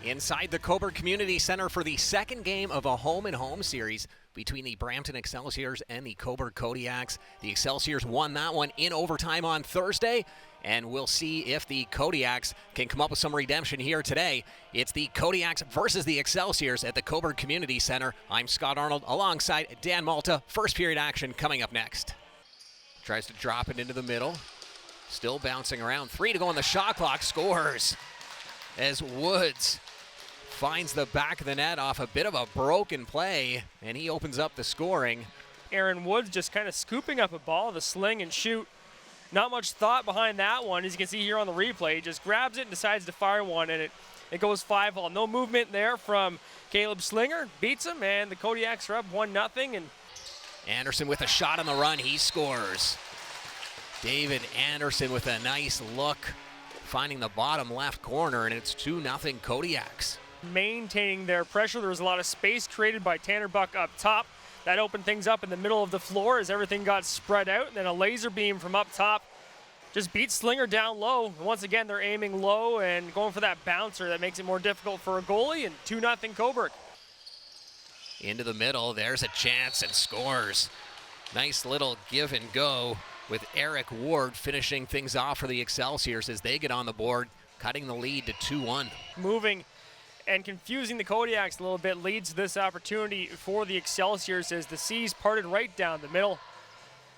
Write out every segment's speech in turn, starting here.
Inside the Cobourg Community Center for the second game of a home-and-home series between the Brampton Excelsiors and the Cobourg Kodiaks. The Excelsiors won that one in overtime on Thursday, and we'll see if the Kodiaks can come up with some redemption here today. It's the Kodiaks versus the Excelsiors at the Cobourg Community Center. I'm Scott Arnold alongside Dan Malta. First period action coming up next. Tries to drop it into the middle. Still bouncing around. 3 to go on the shot clock. Scores as Woods finds the back of the net off a bit of a broken play, and he opens up the scoring. Aaron Woods just kind of scooping up a ball, the sling and shoot. Not much thought behind that one, as you can see here on the replay. He just grabs it and decides to fire one, and it goes 5-all. No movement there from Caleb Slinger. Beats him, and the Kodiaks are up 1-0. And Anderson with a shot on the run. He scores. David Anderson with a nice look, finding the bottom left corner, and it's 2-0 Kodiaks. Maintaining their pressure. There was a lot of space created by Tanner Buck up top. That opened things up in the middle of the floor as everything got spread out. And then a laser beam from up top just beats Slinger down low. And once again, they're aiming low and going for that bouncer that makes it more difficult for a goalie. And 2-0 Cobourg. Into the middle, there's a chance and scores. Nice little give and go with Eric Ward finishing things off for the Excelsiors as they get on the board, cutting the lead to 2-1. Moving and confusing the Kodiaks a little bit leads to this opportunity for the Excelsiors as the Seas parted right down the middle.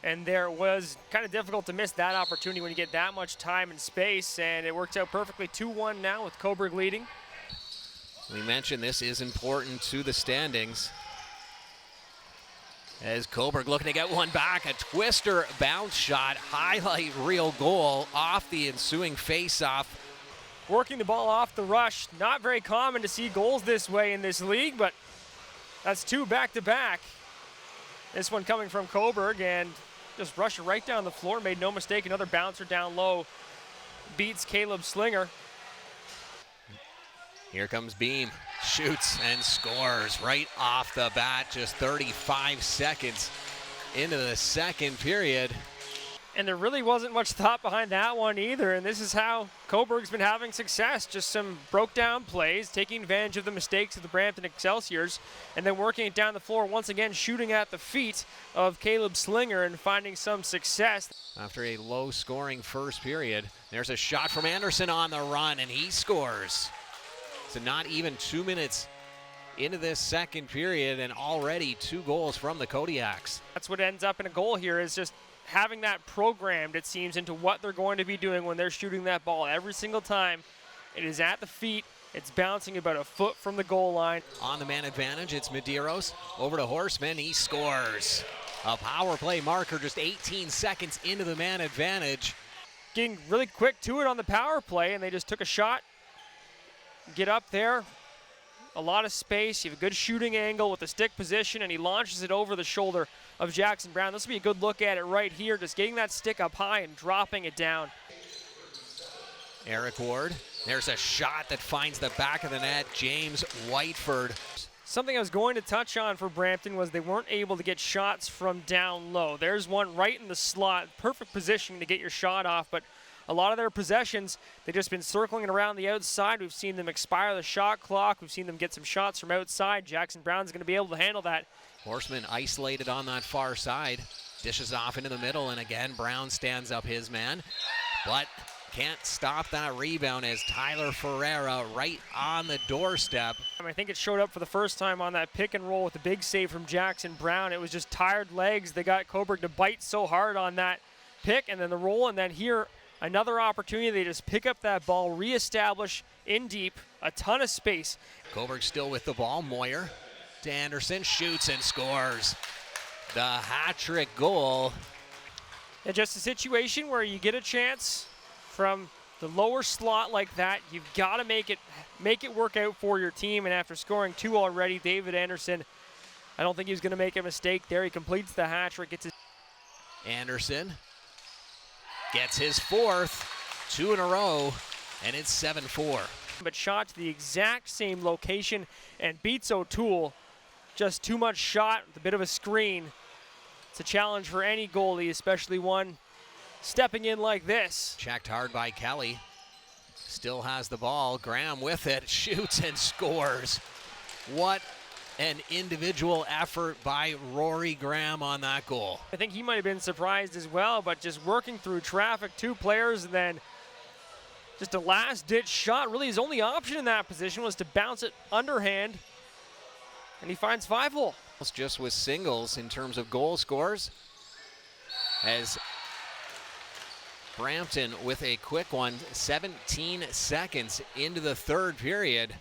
And there was kind of difficult to miss that opportunity when you get that much time and space, and it works out perfectly. 2-1 now with Cobourg leading. We mentioned this is important to the standings, as Cobourg looking to get one back. A twister bounce shot, highlight reel goal off the ensuing face-off. Working the ball off the rush. Not very common to see goals this way in this league, but that's 2 back-to-back. This one coming from Cobourg, and just rushed it right down the floor. Made no mistake, another bouncer down low. Beats Caleb Slinger. Here comes Beam. Shoots and scores right off the bat. Just 35 seconds into the second period. And there really wasn't much thought behind that one either. And this is how Cobourg's been having success. Just some broke down plays, taking advantage of the mistakes of the Brampton Excelsiors, and then working it down the floor, once again shooting at the feet of Caleb Slinger and finding some success. After a low-scoring first period, there's a shot from Anderson on the run, and he scores. So not even 2 minutes into this second period, and already 2 goals from the Kodiaks. That's what ends up in a goal here, is just having that programmed, it seems, into what they're going to be doing when they're shooting that ball. Every single time it is at the feet, it's bouncing about a foot from the goal line. On the man advantage, it's Medeiros over to Horseman. He scores. A power play marker just 18 seconds into the man advantage. Getting really quick to it on the power play, and they just took a shot. Get up there. A lot of space. You have a good shooting angle with the stick position, and he launches it over the shoulder of Jackson Brown. This will be a good look at it right here, just getting that stick up high and dropping it down. Eric Ward. There's a shot that finds the back of the net. James Whiteford. Something I was going to touch on for Brampton was they weren't able to get shots from down low. There's one right in the slot. Perfect position to get your shot off, but a lot of their possessions, they've just been circling it around the outside. We've seen them expire the shot clock. We've seen them get some shots from outside. Jackson Brown's going to be able to handle that. Horseman isolated on that far side. Dishes off into the middle, and again, Brown stands up his man. But can't stop that rebound as Tyler Ferreira right on the doorstep. I think it showed up for the first time on that pick and roll with the big save from Jackson Brown. It was just tired legs. They got Cobourg to bite so hard on that pick and then the roll, and then here, another opportunity. They just pick up that ball, reestablish in deep, a ton of space. Cobourg still with the ball. Moyer to Anderson, shoots and scores. The hat-trick goal. And just a situation where you get a chance from the lower slot like that, you've got to make it work out for your team. And after scoring 2 already, David Anderson, I don't think he was going to make a mistake there. He completes the hat-trick. Anderson gets his 4th, 2 in a row, and it's 7-4. But shot to the exact same location and beats O'Toole. Just too much shot with a bit of a screen. It's a challenge for any goalie, especially one stepping in like this. Checked hard by Kelly. Still has the ball. Graham with it, shoots and scores. What an individual effort by Rory Graham on that goal. I think he might have been surprised as well, but just working through traffic, 2 players, and then just a last-ditch shot. Really his only option in that position was to bounce it underhand, and he finds 5-hole. Just with singles in terms of goal scores, as Brampton with a quick one, 17 seconds into the third period.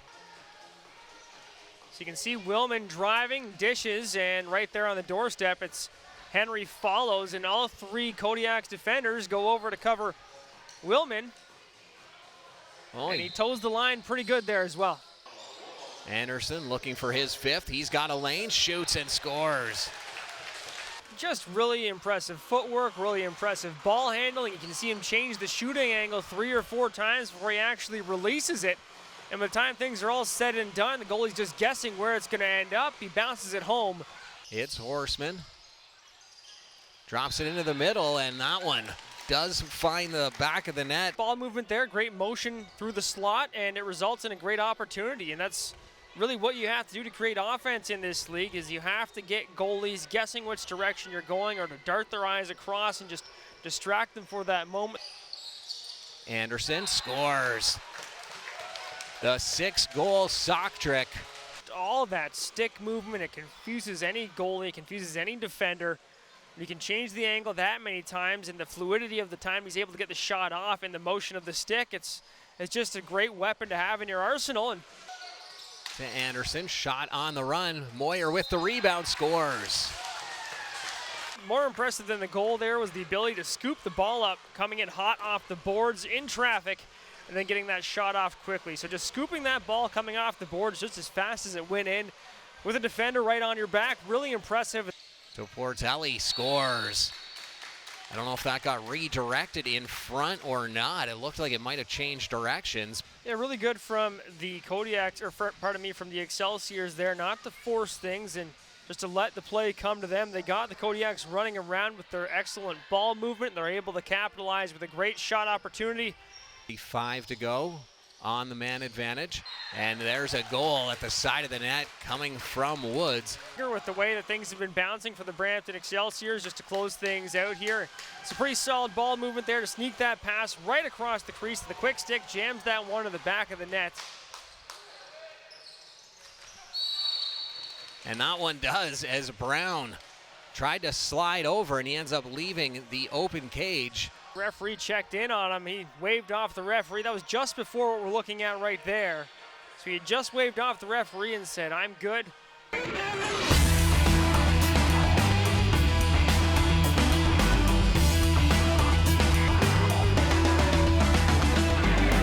So you can see Willman driving, dishes, and right there on the doorstep, it's Henry follows, and all 3 Kodiaks defenders go over to cover Willman. Oh, and he toes the line pretty good there as well. Anderson looking for his 5th. He's got a lane, shoots and scores. Just really impressive footwork, really impressive ball handling. You can see him change the shooting angle 3 or 4 times before he actually releases it. And by the time things are all said and done, the goalie's just guessing where it's going to end up. He bounces it home. It's Horseman. Drops it into the middle, and that one does find the back of the net. Ball movement there, great motion through the slot, and it results in a great opportunity. And that's really what you have to do to create offense in this league, is you have to get goalies guessing which direction you're going, or to dart their eyes across and just distract them for that moment. Anderson scores. The 6-goal sock trick. All that stick movement, it confuses any goalie, it confuses any defender. You can change the angle that many times, and the fluidity of the time he's able to get the shot off and the motion of the stick, it's just a great weapon to have in your arsenal. And to Anderson, shot on the run. Moyer with the rebound, scores. More impressive than the goal there was the ability to scoop the ball up, coming in hot off the boards in traffic, and then getting that shot off quickly. So just scooping that ball coming off the boards just as fast as it went in with a defender right on your back, really impressive. So Portelli scores. I don't know if that got redirected in front or not. It looked like it might have changed directions. Yeah, really good from the Kodiaks, or pardon me, from the Excelsiors there, not to force things and just to let the play come to them. They got the Kodiaks running around with their excellent ball movement. They're able to capitalize with a great shot opportunity. 5 to go on the man advantage, and there's a goal at the side of the net coming from Woods. With the way that things have been bouncing for the Brampton Excelsiors, just to close things out here, it's a pretty solid ball movement there to sneak that pass right across the crease. The quick stick jams that one to the back of the net. And that one does, as Brown tried to slide over, and he ends up leaving the open cage. Referee checked in on him. He waved off the referee. That was just before what we're looking at right there. So he had just waved off the referee and said, "I'm good."